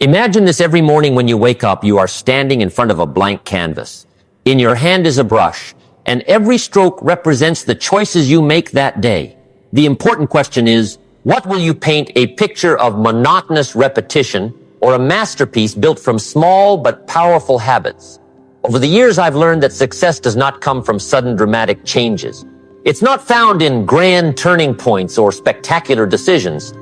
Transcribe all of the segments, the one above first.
Imagine this: every morning when you wake up, you are standing in front of a blank canvas. In your hand is a brush, and every stroke represents the choices you make that day. The important question is, what will you paint? A picture of monotonous repetition or a masterpiece built from small but powerful habits? Over the years, I've learned that success does not come from sudden dramatic changes. It's not found in grand turning points or spectacular decisions.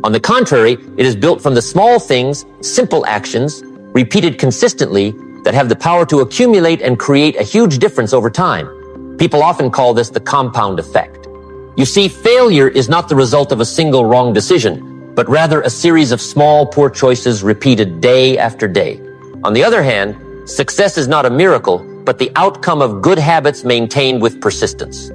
On the contrary, it is built from the small things, simple actions, repeated consistently, that have the power to accumulate and create a huge difference over time. People often call this the compound effect. You see, failure is not the result of a single wrong decision, but rather a series of small, poor choices repeated day after day. On the other hand, success is not a miracle, but the outcome of good habits maintained with persistence.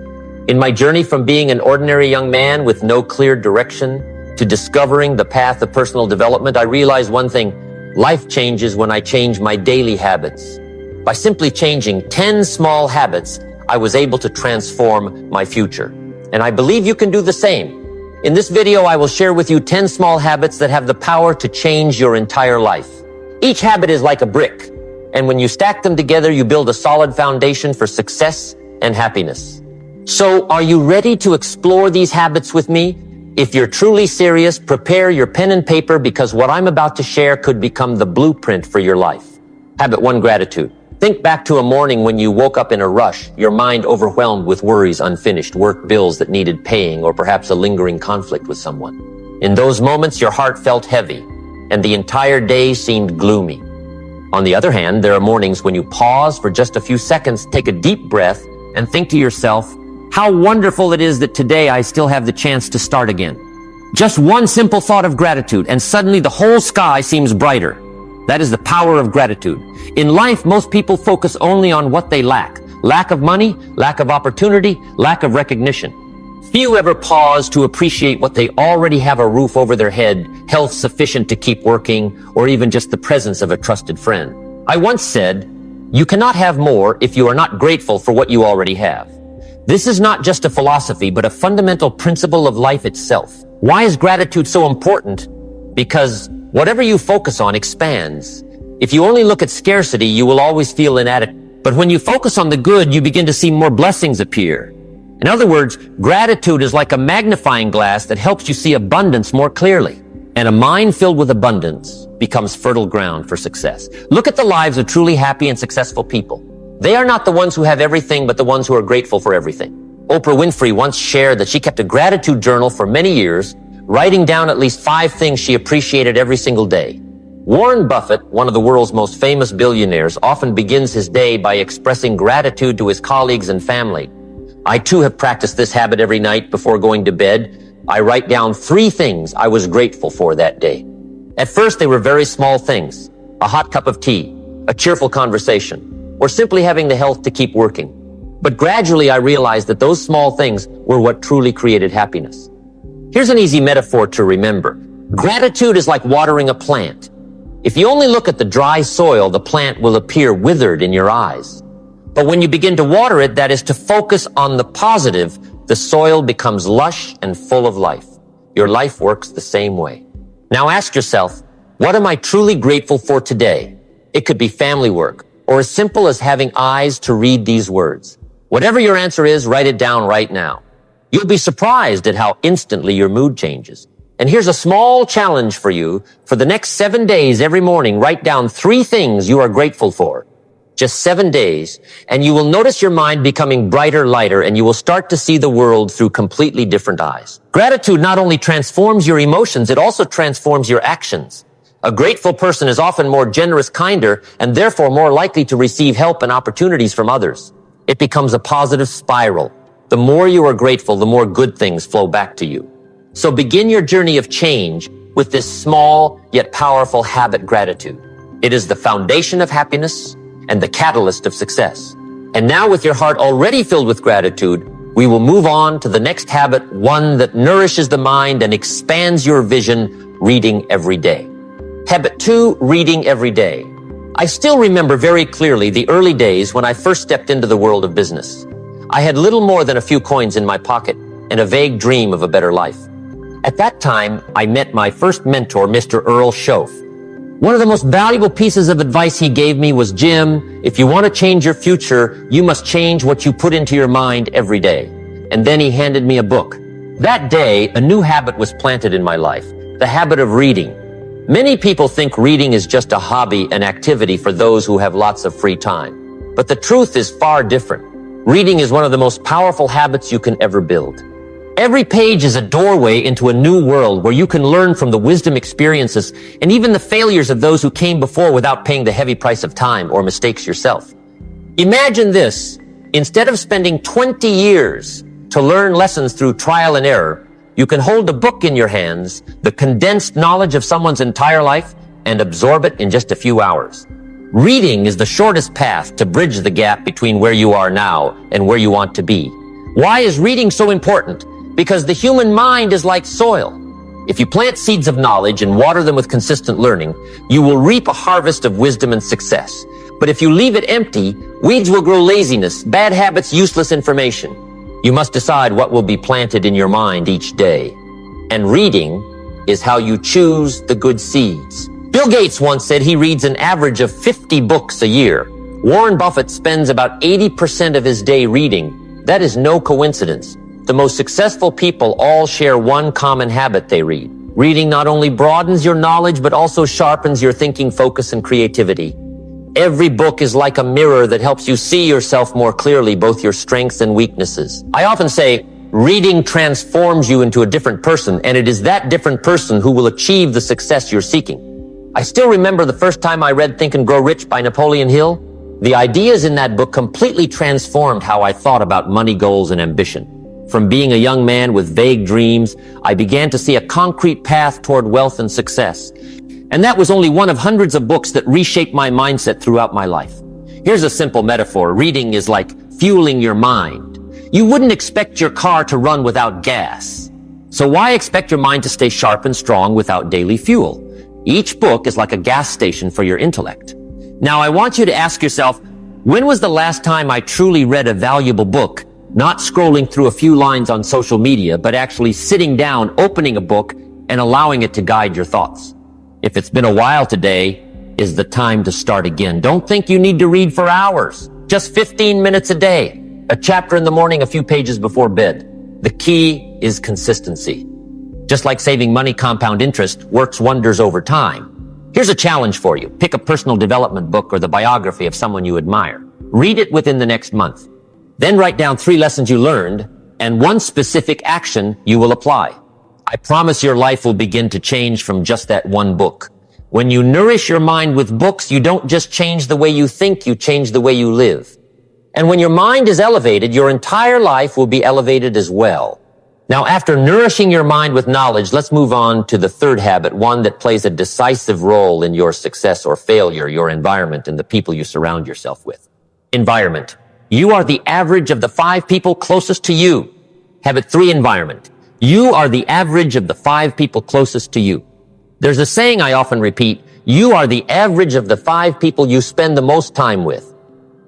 In my journey from being an ordinary young man with no clear direction to discovering the path of personal development, I realized one thing: life changes when I change my daily habits. By simply changing 10 small habits, I was able to transform my future. And I believe you can do the same. In this video, I will share with you 10 small habits that have the power to change your entire life. Each habit is like a brick, and when you stack them together, you build a solid foundation for success and happiness. So, are you ready to explore these habits with me? If you're truly serious, prepare your pen and paper, because what I'm about to share could become the blueprint for your life. Habit 1: gratitude. Think back to a morning when you woke up in a rush, your mind overwhelmed with worries, unfinished work, bills that needed paying, or perhaps a lingering conflict with someone. In those moments, your heart felt heavy, and the entire day seemed gloomy. On the other hand, there are mornings when you pause for just a few seconds, take a deep breath, and think to yourself, how wonderful it is that today I still have the chance to start again. Just one simple thought of gratitude, and suddenly the whole sky seems brighter. That is the power of gratitude. In life, most people focus only on what they lack. Lack of money, lack of opportunity, lack of recognition. Few ever pause to appreciate what they already have: a roof over their head, health sufficient to keep working, or even just the presence of a trusted friend. I once said, you cannot have more if you are not grateful for what you already have. This is not just a philosophy, but a fundamental principle of life itself. Why is gratitude so important? Because whatever you focus on expands. If you only look at scarcity, you will always feel inadequate. But when you focus on the good, you begin to see more blessings appear. In other words, gratitude is like a magnifying glass that helps you see abundance more clearly. And a mind filled with abundance becomes fertile ground for success. Look at the lives of truly happy and successful people. They are not the ones who have everything, but the ones who are grateful for everything. Oprah Winfrey once shared that she kept a gratitude journal for many years, writing down at least 5 things she appreciated every single day. Warren Buffett, one of the world's most famous billionaires, often begins his day by expressing gratitude to his colleagues and family. I too have practiced this habit every night before going to bed. I write down 3 things I was grateful for that day. At first, they were very small things: a hot cup of tea, a cheerful conversation, or simply having the health to keep working. But gradually I realized that those small things were what truly created happiness. Here's an easy metaphor to remember. Gratitude is like watering a plant. If you only look at the dry soil, the plant will appear withered in your eyes. But when you begin to water it, that is to focus on the positive, the soil becomes lush and full of life. Your life works the same way. Now ask yourself, what am I truly grateful for today? It could be family work, or as simple as having eyes to read these words. Whatever your answer is, write it down right now. You'll be surprised at how instantly your mood changes. And here's a small challenge for you. For the next 7 days, every morning, write down 3 things you are grateful for. Just 7 days, and you will notice your mind becoming brighter, lighter, and you will start to see the world through completely different eyes. Gratitude not only transforms your emotions, it also transforms your actions. A grateful person is often more generous, kinder, and therefore more likely to receive help and opportunities from others. It becomes a positive spiral. The more you are grateful, the more good things flow back to you. So begin your journey of change with this small yet powerful habit: gratitude. It is the foundation of happiness and the catalyst of success. And now, with your heart already filled with gratitude, we will move on to the next habit, one that nourishes the mind and expands your vision: reading every day. Habit 2, reading every day. I still remember very clearly the early days when I first stepped into the world of business. I had little more than a few coins in my pocket and a vague dream of a better life. At that time, I met my first mentor, Mr. Earl Schoaf. One of the most valuable pieces of advice he gave me was, Jim, if you want to change your future, you must change what you put into your mind every day. And then he handed me a book. That day, a new habit was planted in my life, the habit of reading. Many people think reading is just a hobby, an activity for those who have lots of free time. But the truth is far different. Reading is one of the most powerful habits you can ever build. Every page is a doorway into a new world where you can learn from the wisdom, experiences, and even the failures of those who came before without paying the heavy price of time or mistakes yourself. Imagine this. Instead of spending 20 years to learn lessons through trial and error, you can hold a book in your hands, the condensed knowledge of someone's entire life, and absorb it in just a few hours. Reading is the shortest path to bridge the gap between where you are now and where you want to be. Why is reading so important? Because the human mind is like soil. If you plant seeds of knowledge and water them with consistent learning, you will reap a harvest of wisdom and success. But if you leave it empty, weeds will grow laziness, bad habits, useless information. You must decide what will be planted in your mind each day. And reading is how you choose the good seeds. Bill Gates once said he reads an average of 50 books a year. Warren Buffett spends about 80% of his day reading. That is no coincidence. The most successful people all share one common habit they read. Reading not only broadens your knowledge, but also sharpens your thinking, focus, and creativity. Every book is like a mirror that helps you see yourself more clearly, both your strengths and weaknesses. I often say, reading transforms you into a different person, and it is that different person who will achieve the success you're seeking. I still remember the first time I read Think and Grow Rich by Napoleon Hill. The ideas in that book completely transformed how I thought about money, goals, and ambition. From being a young man with vague dreams, I began to see a concrete path toward wealth and success. And that was only one of hundreds of books that reshaped my mindset throughout my life. Here's a simple metaphor. Reading is like fueling your mind. You wouldn't expect your car to run without gas. So why expect your mind to stay sharp and strong without daily fuel? Each book is like a gas station for your intellect. Now, I want you to ask yourself, when was the last time I truly read a valuable book? Not scrolling through a few lines on social media, but actually sitting down, opening a book, and allowing it to guide your thoughts. If it's been a while, today is the time to start again. Don't think you need to read for hours. Just 15 minutes a day. A chapter in the morning, a few pages before bed. The key is consistency. Just like saving money, compound interest works wonders over time. Here's a challenge for you. Pick a personal development book or the biography of someone you admire. Read it within the next month. Then write down 3 lessons you learned and 1 specific action you will apply. I promise your life will begin to change from just that one book. When you nourish your mind with books, you don't just change the way you think, you change the way you live. And when your mind is elevated, your entire life will be elevated as well. Now, after nourishing your mind with knowledge, let's move on to the third habit, one that plays a decisive role in your success or failure, your environment, and the people you surround yourself with. Environment. You are the average of the 5 people closest to you. Habit 3, environment. You are the average of the 5 people closest to you. There's a saying I often repeat, you are the average of the 5 people you spend the most time with.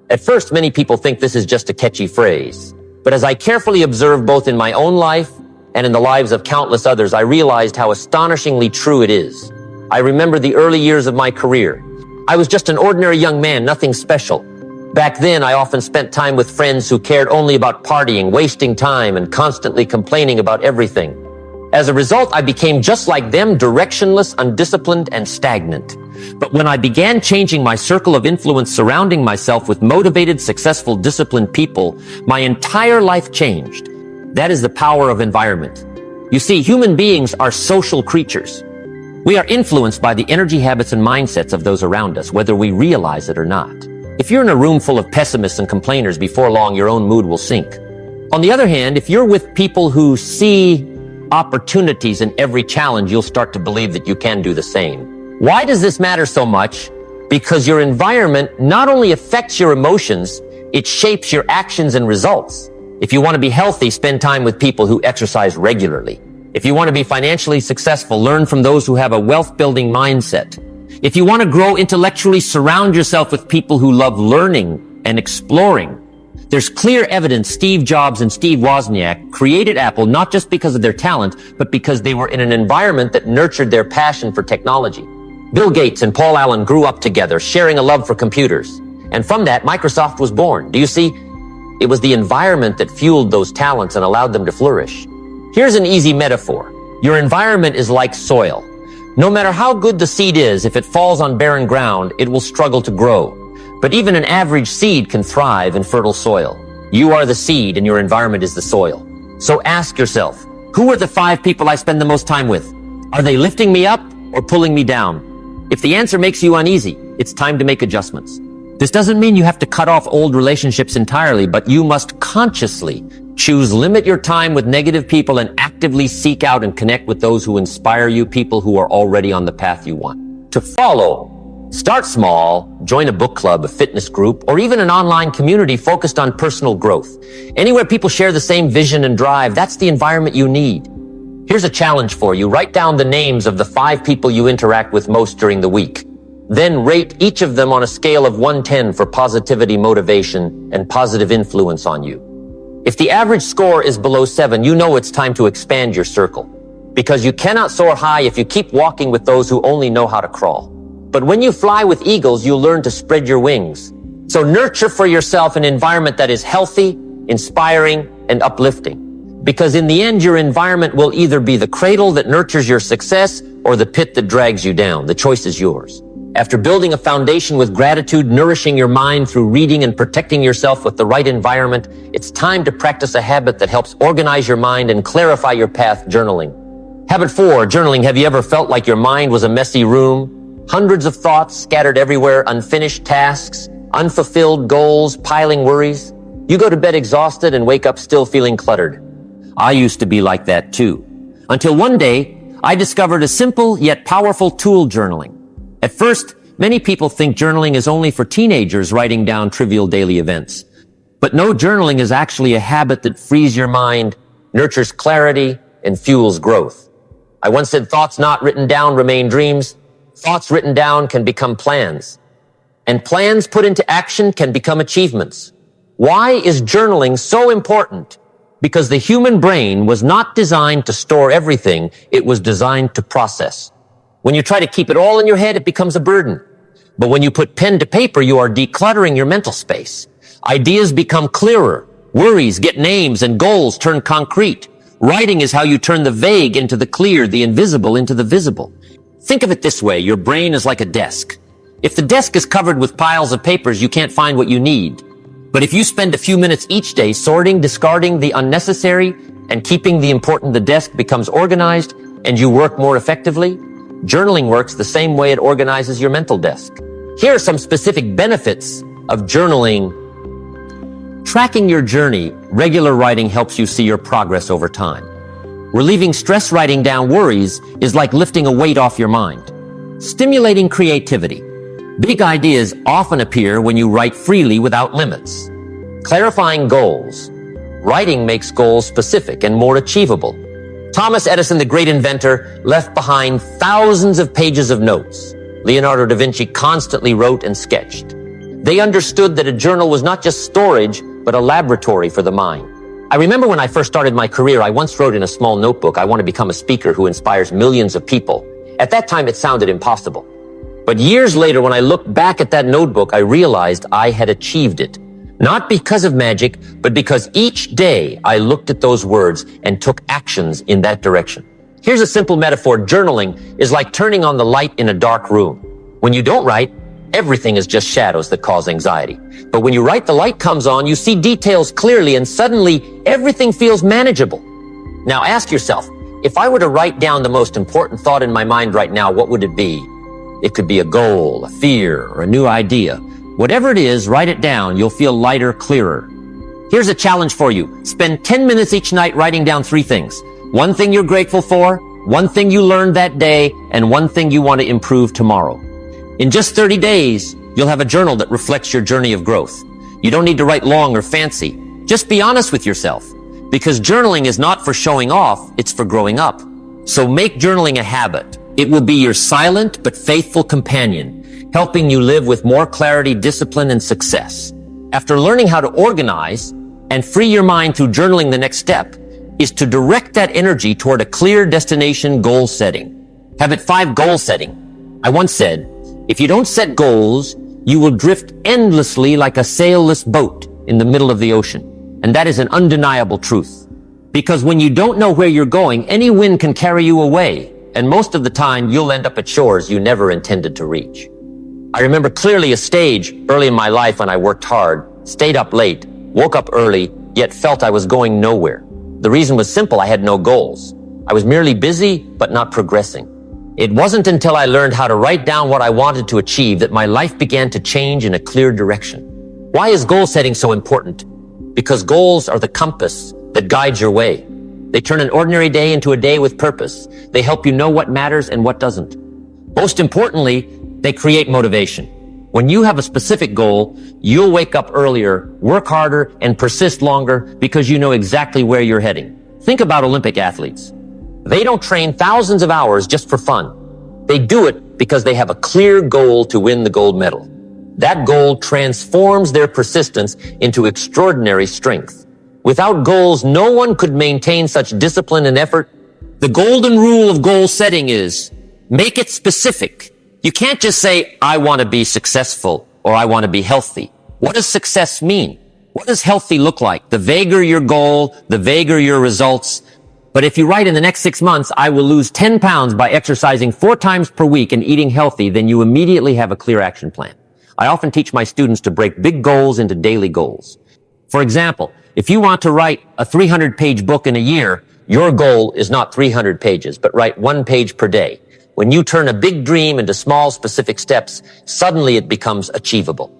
At first, many people think this is just a catchy phrase. But as I carefully observed both in my own life and in the lives of countless others, I realized how astonishingly true it is. I remember the early years of my career. I was just an ordinary young man, nothing special. Back then, I often spent time with friends who cared only about partying, wasting time, and constantly complaining about everything. As a result, I became just like them, directionless, undisciplined, and stagnant. But when I began changing my circle of influence, surrounding myself with motivated, successful, disciplined people, my entire life changed. That is the power of environment. You see, human beings are social creatures. We are influenced by the energy, habits, and mindsets of those around us, whether we realize it or not. If you're in a room full of pessimists and complainers, before long, your own mood will sink. On the other hand, if you're with people who see opportunities in every challenge, you'll start to believe that you can do the same. Why does this matter so much? Because your environment not only affects your emotions, it shapes your actions and results. If you want to be healthy, spend time with people who exercise regularly. If you want to be financially successful, learn from those who have a wealth-building mindset. If you want to grow intellectually, surround yourself with people who love learning and exploring. There's clear evidence Steve Jobs and Steve Wozniak created Apple not just because of their talent, but because they were in an environment that nurtured their passion for technology. Bill Gates and Paul Allen grew up together, sharing a love for computers. And from that, Microsoft was born. Do you see? It was the environment that fueled those talents and allowed them to flourish. Here's an easy metaphor. Your environment is like soil. No matter how good the seed is, if it falls on barren ground, it will struggle to grow. But even an average seed can thrive in fertile soil. You are the seed and your environment is the soil. So ask yourself, who are the 5 people I spend the most time with? Are they lifting me up or pulling me down? If the answer makes you uneasy, it's time to make adjustments. This doesn't mean you have to cut off old relationships entirely, but you must consciously limit your time with negative people and actively seek out and connect with those who inspire you, people who are already on the path you want to follow. Start small, join a book club, a fitness group, or even an online community focused on personal growth. Anywhere people share the same vision and drive, that's the environment you need. Here's a challenge for you. Write down the names of the 5 people you interact with most during the week. Then rate each of them on a scale of 1-10 for positivity, motivation, and positive influence on you. If the average score is below 7, you know it's time to expand your circle. Because you cannot soar high if you keep walking with those who only know how to crawl. But when you fly with eagles, you learn to spread your wings. So nurture for yourself an environment that is healthy, inspiring, and uplifting. Because in the end, your environment will either be the cradle that nurtures your success or the pit that drags you down. The choice is yours. After building a foundation with gratitude, nourishing your mind through reading and protecting yourself with the right environment, it's time to practice a habit that helps organize your mind and clarify your path, journaling. Habit 4, journaling. Have you ever felt like your mind was a messy room? Hundreds of thoughts scattered everywhere, unfinished tasks, unfulfilled goals, piling worries. You go to bed exhausted and wake up still feeling cluttered. I used to be like that too. Until one day, I discovered a simple yet powerful tool, journaling. At first, many people think journaling is only for teenagers writing down trivial daily events. But no, journaling is actually a habit that frees your mind, nurtures clarity, and fuels growth. I once said thoughts not written down remain dreams. Thoughts written down can become plans. And plans put into action can become achievements. Why is journaling so important? Because the human brain was not designed to store everything. It was designed to process. When you try to keep it all in your head, it becomes a burden. But when you put pen to paper, you are decluttering your mental space. Ideas become clearer. Worries get names and goals turn concrete. Writing is how you turn the vague into the clear, the invisible into the visible. Think of it this way. Your brain is like a desk. If the desk is covered with piles of papers, you can't find what you need. But if you spend a few minutes each day sorting, discarding the unnecessary, and keeping the important, the desk becomes organized and you work more effectively. Journaling works the same way it organizes your mental desk. Here are some specific benefits of journaling. Tracking your journey, regular writing helps you see your progress over time. Relieving stress, writing down worries is like lifting a weight off your mind. Stimulating creativity. Big ideas often appear when you write freely without limits. Clarifying goals. Writing makes goals specific and more achievable. Thomas Edison, the great inventor, left behind thousands of pages of notes. Leonardo da Vinci constantly wrote and sketched. They understood that a journal was not just storage, but a laboratory for the mind. I remember when I first started my career, I once wrote in a small notebook, I want to become a speaker who inspires millions of people. At that time, it sounded impossible. But years later, when I looked back at that notebook, I realized I had achieved it. Not because of magic, but because each day I looked at those words and took actions in that direction. Here's a simple metaphor. Journaling is like turning on the light in a dark room. When you don't write, everything is just shadows that cause anxiety. But when you write, the light comes on, you see details clearly, and suddenly everything feels manageable. Now ask yourself, if I were to write down the most important thought in my mind right now, what would it be? It could be a goal, a fear, or a new idea. Whatever it is, write it down. You'll feel lighter, clearer. Here's a challenge for you. Spend 10 minutes each night writing down 3 things. 1 thing you're grateful for, 1 thing you learned that day, and 1 thing you want to improve tomorrow. In just 30 days, you'll have a journal that reflects your journey of growth. You don't need to write long or fancy. Just be honest with yourself. Because journaling is not for showing off, it's for growing up. So make journaling a habit. It will be your silent but faithful companion, helping you live with more clarity, discipline, and success. After learning how to organize and free your mind through journaling, the next step is to direct that energy toward a clear destination, goal setting. Habit 5, goal setting. I once said, if you don't set goals, you will drift endlessly like a sailless boat in the middle of the ocean. And that is an undeniable truth. Because when you don't know where you're going, any wind can carry you away. And most of the time, you'll end up at shores you never intended to reach. I remember clearly a stage early in my life when I worked hard, stayed up late, woke up early, yet felt I was going nowhere. The reason was simple. I had no goals. I was merely busy, but not progressing. It wasn't until I learned how to write down what I wanted to achieve that my life began to change in a clear direction. Why is goal setting so important? Because goals are the compass that guides your way. They turn an ordinary day into a day with purpose. They help you know what matters and what doesn't. Most importantly, they create motivation. When you have a specific goal, you'll wake up earlier, work harder, and persist longer because you know exactly where you're heading. Think about Olympic athletes. They don't train thousands of hours just for fun. They do it because they have a clear goal to win the gold medal. That goal transforms their persistence into extraordinary strength. Without goals, no one could maintain such discipline and effort. The golden rule of goal setting is, make it specific. You can't just say, I want to be successful or I want to be healthy. What does success mean? What does healthy look like? The vaguer your goal, the vaguer your results. But if you write in the next 6 months, I will lose 10 pounds by exercising 4 times per week and eating healthy, then you immediately have a clear action plan. I often teach my students to break big goals into daily goals. For example, if you want to write a 300-page book in a year, your goal is not 300 pages, but write 1 page per day. When you turn a big dream into small, specific steps, suddenly it becomes achievable.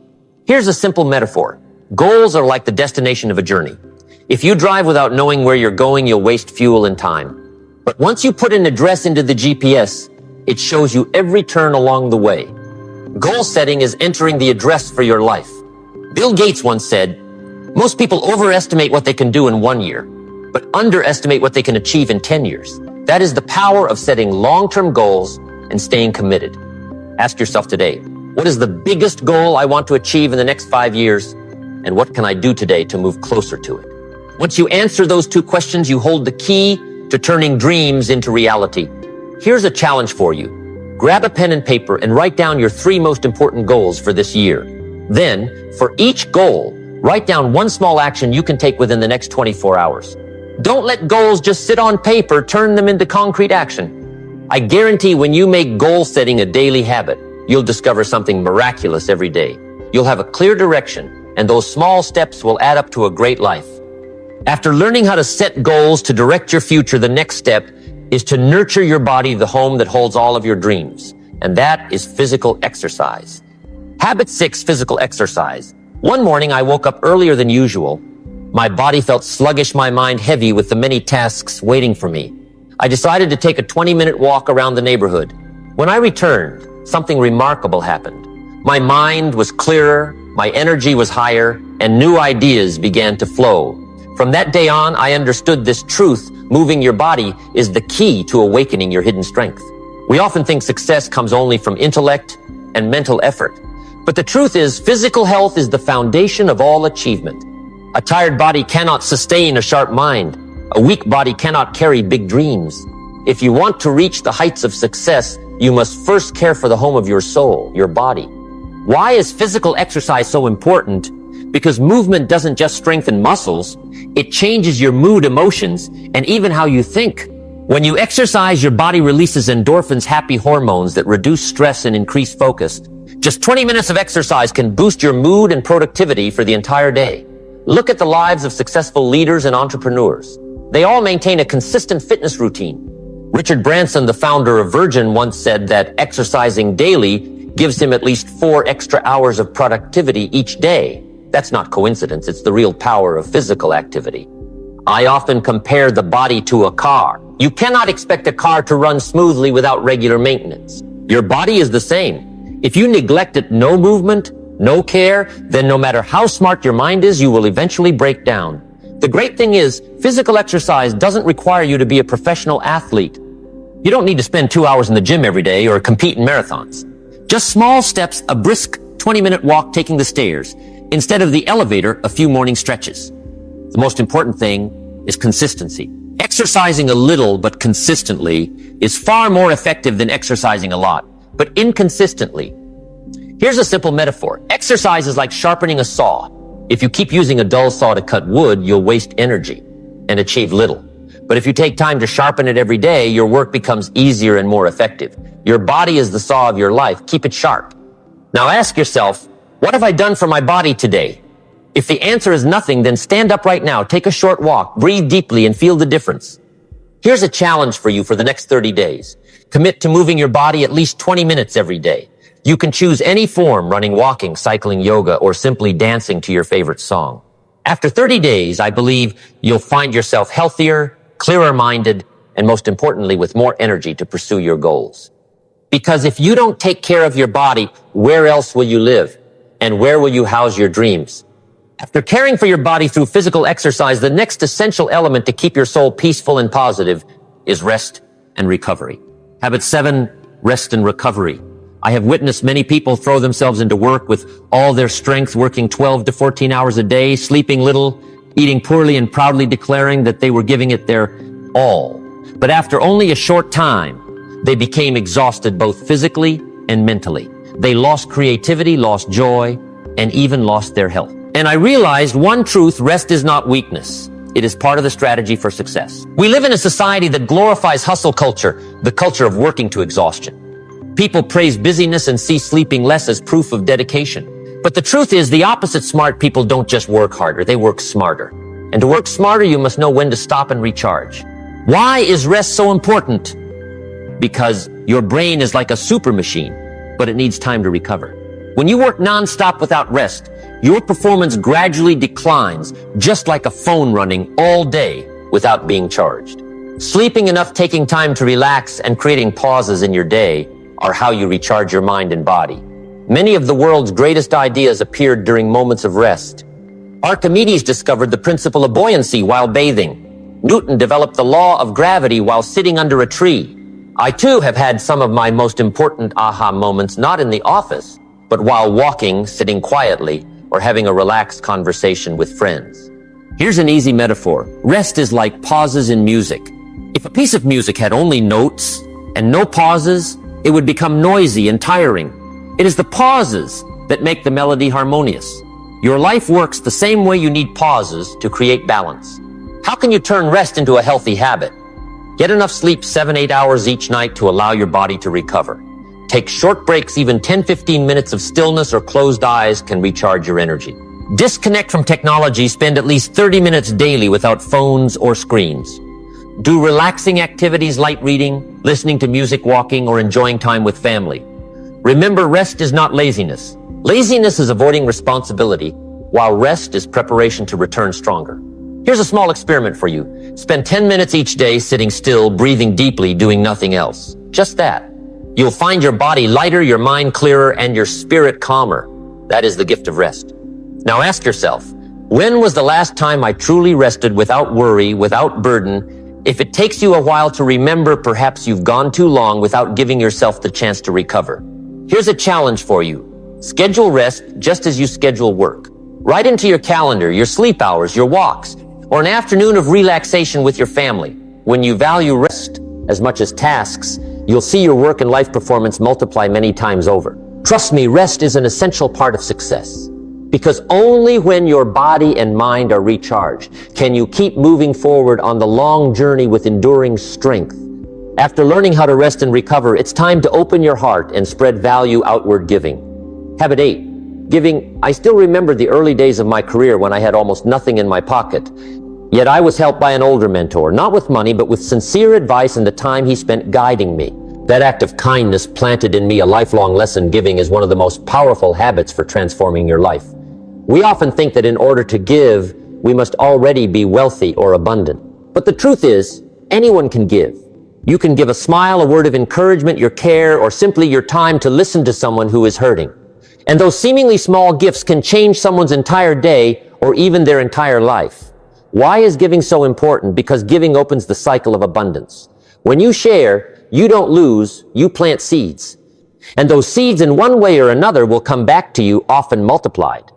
Here's a simple metaphor. Goals are like the destination of a journey. If you drive without knowing where you're going, you'll waste fuel and time. But once you put an address into the GPS, it shows you every turn along the way. Goal setting is entering the address for your life. Bill Gates once said, most people overestimate what they can do in 1 year, but underestimate what they can achieve in 10 years. That is the power of setting long-term goals and staying committed. Ask yourself today, what is the biggest goal I want to achieve in the next 5 years? And what can I do today to move closer to it? Once you answer those 2 questions, you hold the key to turning dreams into reality. Here's a challenge for you. Grab a pen and paper and write down your 3 most important goals for this year. Then, for each goal, write down 1 small action you can take within the next 24 hours. Don't let goals just sit on paper, turn them into concrete action. I guarantee when you make goal setting a daily habit, you'll discover something miraculous every day. You'll have a clear direction, and those small steps will add up to a great life. After learning how to set goals to direct your future, the next step is to nurture your body, the home that holds all of your dreams. And that is physical exercise. Habit 6, physical exercise. One morning, I woke up earlier than usual. My body felt sluggish, my mind heavy with the many tasks waiting for me. I decided to take a 20-minute walk around the neighborhood. When I returned, something remarkable happened. My mind was clearer, my energy was higher, and new ideas began to flow. From that day on, I understood this truth. Moving your body is the key to awakening your hidden strength. We often think success comes only from intellect and mental effort. But the truth is, physical health is the foundation of all achievement. A tired body cannot sustain a sharp mind. A weak body cannot carry big dreams. If you want to reach the heights of success, you must first care for the home of your soul, your body. Why is physical exercise so important? Because movement doesn't just strengthen muscles, it changes your mood, emotions, and even how you think. When you exercise, your body releases endorphins, happy hormones that reduce stress and increase focus. Just 20 minutes of exercise can boost your mood and productivity for the entire day. Look at the lives of successful leaders and entrepreneurs. They all maintain a consistent fitness routine. Richard Branson, the founder of Virgin, once said that exercising daily gives him at least 4 extra hours of productivity each day. That's not coincidence. It's the real power of physical activity. I often compare the body to a car. You cannot expect a car to run smoothly without regular maintenance. Your body is the same. If you neglect it, no movement, no care, then no matter how smart your mind is, you will eventually break down. The great thing is, physical exercise doesn't require you to be a professional athlete. You don't need to spend 2 hours in the gym every day or compete in marathons. Just small steps, a brisk 20-minute walk taking the stairs. Instead of the elevator, a few morning stretches. The most important thing is consistency. Exercising a little but consistently is far more effective than exercising a lot. but inconsistently. Here's a simple metaphor. Exercise is like sharpening a saw. If you keep using a dull saw to cut wood, you'll waste energy and achieve little. But if you take time to sharpen it every day, your work becomes easier and more effective. Your body is the saw of your life. Keep it sharp. Now ask yourself, what have I done for my body today? If the answer is nothing, then stand up right now, take a short walk, breathe deeply, and feel the difference. Here's a challenge for you for the next 30 days. Commit to moving your body at least 20 minutes every day. You can choose any form, running, walking, cycling, yoga, or simply dancing to your favorite song. After 30 days, I believe you'll find yourself healthier, clearer-minded, and most importantly, with more energy to pursue your goals. Because if you don't take care of your body, where else will you live? And where will you house your dreams? After caring for your body through physical exercise, the next essential element to keep your soul peaceful and positive is rest and recovery. Habit 7, rest and recovery. I have witnessed many people throw themselves into work with all their strength, working 12 to 14 hours a day, sleeping little, eating poorly, and proudly declaring that they were giving it their all. But after only a short time, they became exhausted both physically and mentally. They lost creativity, lost joy, and even lost their health. And I realized one truth: rest is not weakness. It is part of the strategy for success. We live in a society that glorifies hustle culture, the culture of working to exhaustion. People praise busyness and see sleeping less as proof of dedication. But the truth is, the opposite. Smart people don't just work harder, they work smarter. And to work smarter, you must know when to stop and recharge. Why is rest so important? Because your brain is like a super machine, but it needs time to recover. When you work nonstop without rest, your performance gradually declines, just like a phone running all day without being charged. Sleeping enough, taking time to relax, and creating pauses in your day are how you recharge your mind and body. Many of the world's greatest ideas appeared during moments of rest. Archimedes discovered the principle of buoyancy while bathing. Newton developed the law of gravity while sitting under a tree. I too have had some of my most important aha moments not in the office, but while walking, sitting quietly, or having a relaxed conversation with friends. Here's an easy metaphor. Rest is like pauses in music. If a piece of music had only notes and no pauses, it would become noisy and tiring. It is the pauses that make the melody harmonious. Your life works the same way. You need pauses to create balance. How can you turn rest into a healthy habit? Get enough sleep, 7-8 hours each night, to allow your body to recover. Take short breaks. Even 10-15 minutes of stillness or closed eyes can recharge your energy. Disconnect from technology. Spend at least 30 minutes daily without phones or screens. Do relaxing activities, light reading, listening to music, walking, or enjoying time with family. Remember, rest is not laziness. Laziness is avoiding responsibility, while rest is preparation to return stronger. Here's a small experiment for you. Spend 10 minutes each day sitting still, breathing deeply, doing nothing else. Just that. You'll find your body lighter, your mind clearer, and your spirit calmer. That is the gift of rest. Now ask yourself, when was the last time I truly rested without worry, without burden? If it takes you a while to remember, perhaps you've gone too long without giving yourself the chance to recover. Here's a challenge for you. Schedule rest just as you schedule work. Write into your calendar your sleep hours, your walks, or an afternoon of relaxation with your family. When you value rest as much as tasks, you'll see your work and life performance multiply many times over. Trust me, rest is an essential part of success. Because only when your body and mind are recharged can you keep moving forward on the long journey with enduring strength. After learning how to rest and recover, it's time to open your heart and spread value outward giving. Habit 8, giving. I still remember the early days of my career when I had almost nothing in my pocket. Yet I was helped by an older mentor, not with money, but with sincere advice and the time he spent guiding me. That act of kindness planted in me a lifelong lesson. Giving is one of the most powerful habits for transforming your life. We often think that in order to give, we must already be wealthy or abundant. But the truth is, anyone can give. You can give a smile, a word of encouragement, your care, or simply your time to listen to someone who is hurting. And those seemingly small gifts can change someone's entire day or even their entire life. Why is giving so important? Because giving opens the cycle of abundance. When you share, you don't lose, you plant seeds. And those seeds in one way or another will come back to you, often multiplied.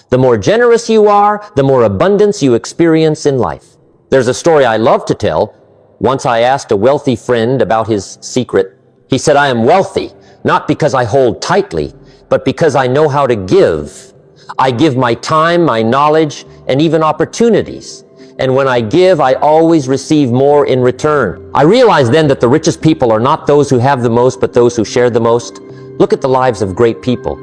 The more generous you are, the more abundance you experience in life. There's a story I love to tell. Once I asked a wealthy friend about his secret. He said, "I am wealthy, not because I hold tightly, but because I know how to give. I give my time, my knowledge, and even opportunities. And when I give, I always receive more in return. I realized then that the richest people are not those who have the most, but those who share the most. Look at the lives of great people.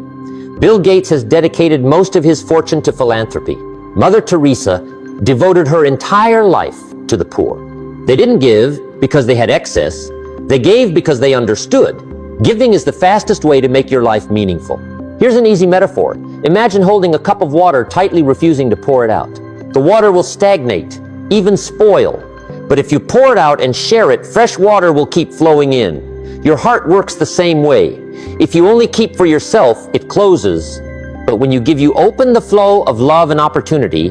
Bill Gates has dedicated most of his fortune to philanthropy. Mother Teresa devoted her entire life to the poor. They didn't give because they had excess. They gave because they understood. Giving is the fastest way to make your life meaningful. Here's an easy metaphor. Imagine holding a cup of water, tightly refusing to pour it out. The water will stagnate, even spoil. But if you pour it out and share it, fresh water will keep flowing in. Your heart works the same way. If you only keep for yourself, it closes. But when you give, you open the flow of love and opportunity.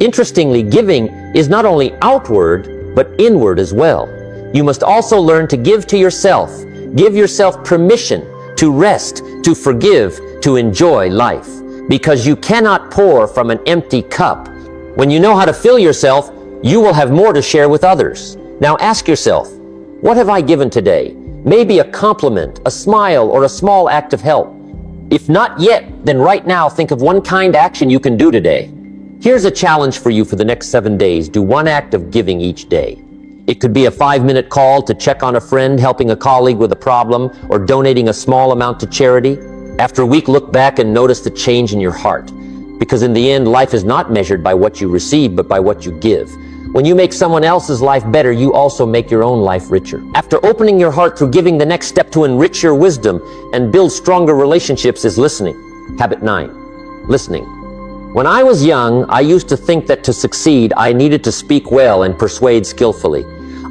Interestingly, giving is not only outward, but inward as well. You must also learn to give to yourself. Give yourself permission to rest, to forgive, to enjoy life. Because you cannot pour from an empty cup. When you know how to fill yourself, you will have more to share with others. Now ask yourself, what have I given today? Maybe a compliment, a smile, or a small act of help. If not yet, then right now think of one kind action you can do today. Here's a challenge for you for the next 7 days. Do one act of giving each day. It could be a 5-minute call to check on a friend, helping a colleague with a problem, or donating a small amount to charity. After a week, look back and notice the change in your heart. Because in the end, life is not measured by what you receive, but by what you give. When you make someone else's life better, you also make your own life richer. After opening your heart through giving, the next step to enrich your wisdom and build stronger relationships is listening. Habit 9, listening. When I was young, I used to think that to succeed, I needed to speak well and persuade skillfully.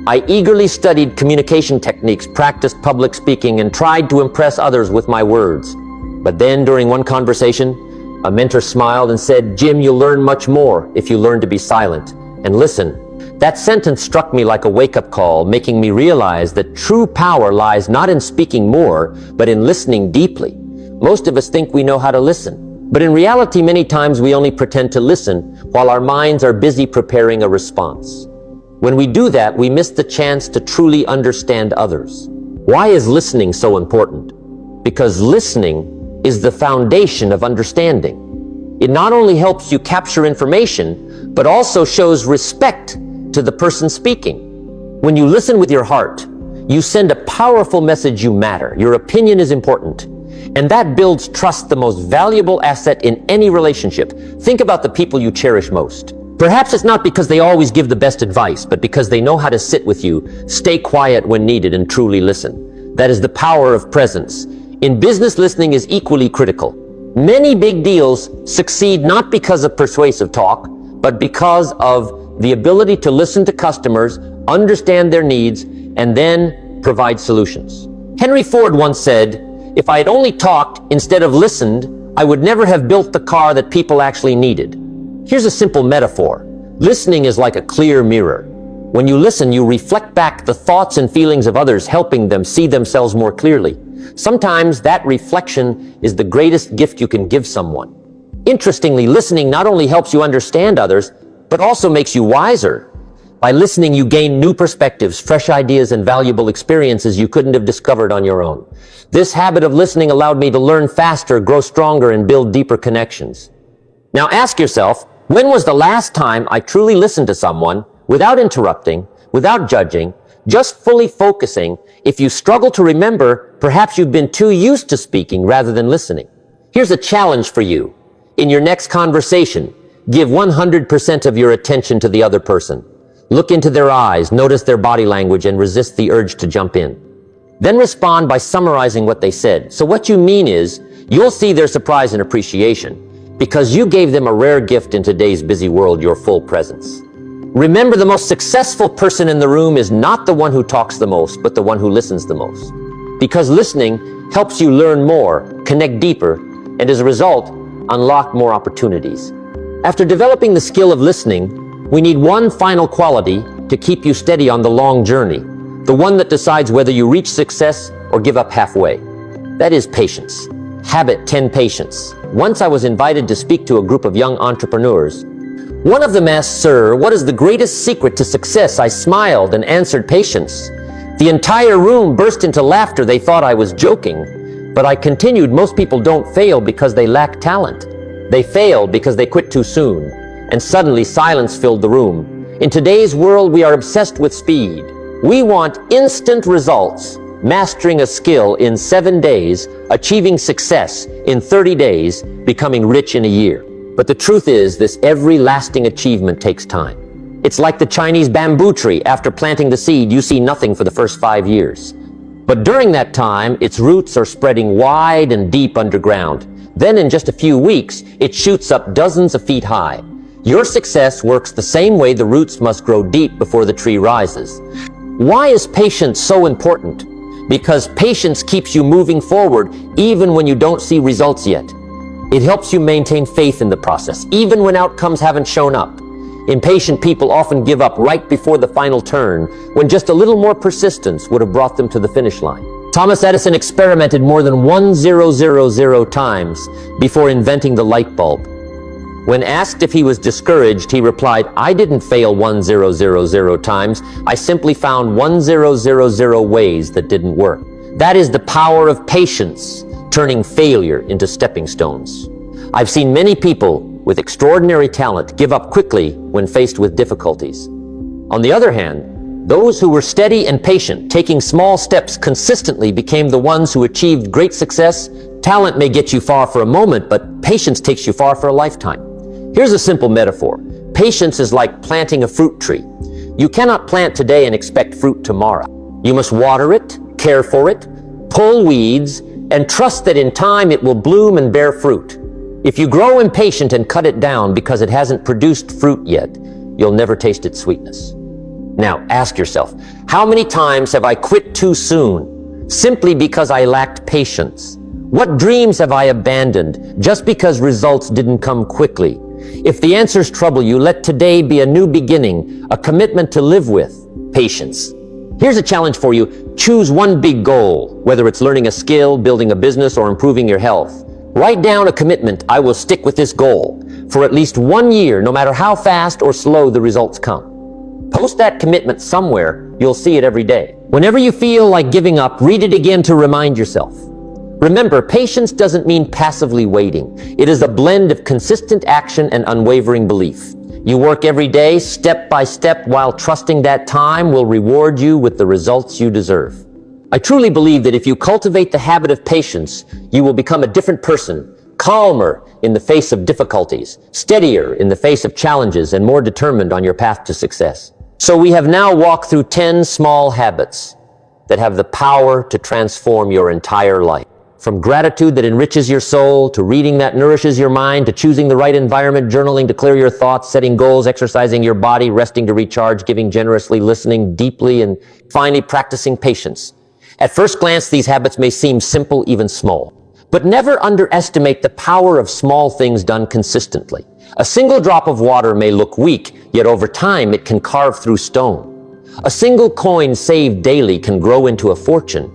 I eagerly studied communication techniques, practiced public speaking, and tried to impress others with my words. But then, during one conversation, a mentor smiled and said, "Jim, you'll learn much more if you learn to be silent and listen." That sentence struck me like a wake-up call, making me realize that true power lies not in speaking more, but in listening deeply. Most of us think we know how to listen, but in reality, many times we only pretend to listen while our minds are busy preparing a response. When we do that, we miss the chance to truly understand others. Why is listening so important? Because listening is the foundation of understanding. It not only helps you capture information, but also shows respect to the person speaking. When you listen with your heart, you send a powerful message: you matter. Your opinion is important. And that builds trust, the most valuable asset in any relationship. Think about the people you cherish most. Perhaps it's not because they always give the best advice, but because they know how to sit with you, stay quiet when needed, and truly listen. That is the power of presence. In business, listening is equally critical. Many big deals succeed not because of persuasive talk, but because of the ability to listen to customers, understand their needs, and then provide solutions. Henry Ford once said, "If I had only talked instead of listened, I would never have built the car that people actually needed." Here's a simple metaphor. Listening is like a clear mirror. When you listen, you reflect back the thoughts and feelings of others, helping them see themselves more clearly. Sometimes that reflection is the greatest gift you can give someone. Interestingly, listening not only helps you understand others, but also makes you wiser. By listening, you gain new perspectives, fresh ideas, and valuable experiences you couldn't have discovered on your own. This habit of listening allowed me to learn faster, grow stronger, and build deeper connections. Now ask yourself, when was the last time I truly listened to someone without interrupting, without judging, just fully focusing? If you struggle to remember, perhaps you've been too used to speaking rather than listening. Here's a challenge for you. In your next conversation, give 100% of your attention to the other person. Look into their eyes, notice their body language, and resist the urge to jump in. Then respond by summarizing what they said. So what you mean is, you'll see their surprise and appreciation, because you gave them a rare gift in today's busy world: your full presence. Remember, the most successful person in the room is not the one who talks the most, but the one who listens the most. Because listening helps you learn more, connect deeper, and as a result, unlock more opportunities. After developing the skill of listening, we need one final quality to keep you steady on the long journey, the one that decides whether you reach success or give up halfway. That is patience. Habit 10, patience. Once I was invited to speak to a group of young entrepreneurs. One of them asked, "Sir, what is the greatest secret to success?" I smiled and answered, "Patience." The entire room burst into laughter. They thought I was joking. But I continued, most people don't fail because they lack talent. They fail because they quit too soon. And suddenly silence filled the room. In today's world, we are obsessed with speed. We want instant results, mastering a skill in 7 days, achieving success in 30 days, becoming rich in a year. But the truth is, this every lasting achievement takes time. It's like the Chinese bamboo tree. After planting the seed, you see nothing for the first 5 years. But during that time, its roots are spreading wide and deep underground. Then in just a few weeks, it shoots up dozens of feet high. Your success works the same way. The roots must grow deep before the tree rises. Why is patience so important? Because patience keeps you moving forward even when you don't see results yet. It helps you maintain faith in the process, even when outcomes haven't shown up. Impatient people often give up right before the final turn, when just a little more persistence would have brought them to the finish line. Thomas Edison experimented more than 1,000 times before inventing the light bulb. When asked if he was discouraged, he replied, "I didn't fail 1,000 times. I simply found 1,000 ways that didn't work." That is the power of patience, turning failure into stepping stones. I've seen many people with extraordinary talent give up quickly when faced with difficulties. On the other hand, those who were steady and patient, taking small steps consistently, became the ones who achieved great success. Talent may get you far for a moment, but patience takes you far for a lifetime. Here's a simple metaphor. Patience is like planting a fruit tree. You cannot plant today and expect fruit tomorrow. You must water it, care for it, pull weeds, and trust that in time it will bloom and bear fruit. If you grow impatient and cut it down because it hasn't produced fruit yet, you'll never taste its sweetness. Now, ask yourself, how many times have I quit too soon simply because I lacked patience? What dreams have I abandoned just because results didn't come quickly? If the answers trouble you, let today be a new beginning, a commitment to live with patience. Here's a challenge for you. Choose one big goal, whether it's learning a skill, building a business, or improving your health. Write down a commitment. I will stick with this goal for at least 1 year, no matter how fast or slow the results come. Post that commitment somewhere. You'll see it every day. Whenever you feel like giving up, read it again to remind yourself. Remember, patience doesn't mean passively waiting. It is a blend of consistent action and unwavering belief. You work every day, step by step, while trusting that time will reward you with the results you deserve. I truly believe that if you cultivate the habit of patience, you will become a different person, calmer in the face of difficulties, steadier in the face of challenges, and more determined on your path to success. So we have now walked through 10 small habits that have the power to transform your entire life. From gratitude that enriches your soul, to reading that nourishes your mind, to choosing the right environment, journaling to clear your thoughts, setting goals, exercising your body, resting to recharge, giving generously, listening deeply, and finally practicing patience. At first glance, these habits may seem simple, even small. But never underestimate the power of small things done consistently. A single drop of water may look weak, yet over time it can carve through stone. A single coin saved daily can grow into a fortune.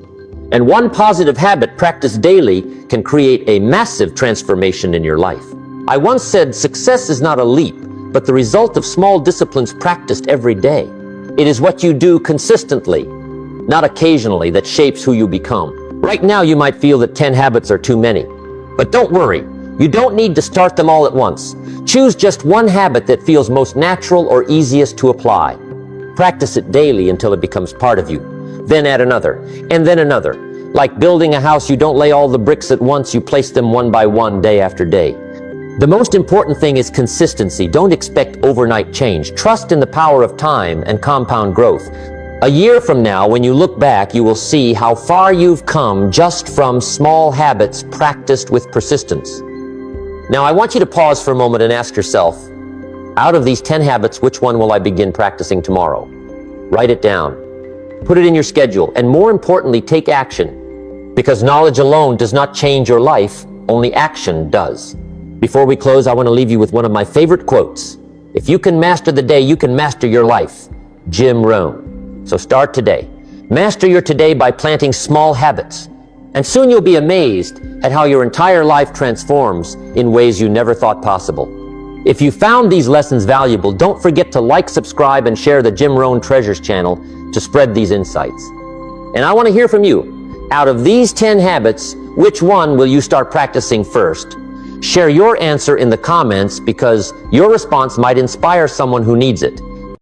And one positive habit practiced daily can create a massive transformation in your life. I once said, success is not a leap, but the result of small disciplines practiced every day. It is what you do consistently, not occasionally, that shapes who you become. Right now, you might feel that 10 habits are too many. But don't worry, you don't need to start them all at once. Choose just one habit that feels most natural or easiest to apply. Practice it daily until it becomes part of you. Then add another, and then another. Like building a house, you don't lay all the bricks at once, you place them one by one, day after day. The most important thing is consistency. Don't expect overnight change. Trust in the power of time and compound growth. A year from now, when you look back, you will see how far you've come just from small habits practiced with persistence. Now, I want you to pause for a moment and ask yourself, out of these 10 habits, which one will I begin practicing tomorrow? Write it down. Put it in your schedule, and more importantly, take action. Because knowledge alone does not change your life, only action does. Before we close, I want to leave you with one of my favorite quotes. If you can master the day, you can master your life. Jim Rohn. So start today. Master your today by planting small habits. And soon you'll be amazed at how your entire life transforms in ways you never thought possible. If you found these lessons valuable, don't forget to like, subscribe, and share the Jim Rohn Treasures channel to spread these insights. And I want to hear from you. Out of these 10 habits, which one will you start practicing first? Share your answer in the comments because your response might inspire someone who needs it.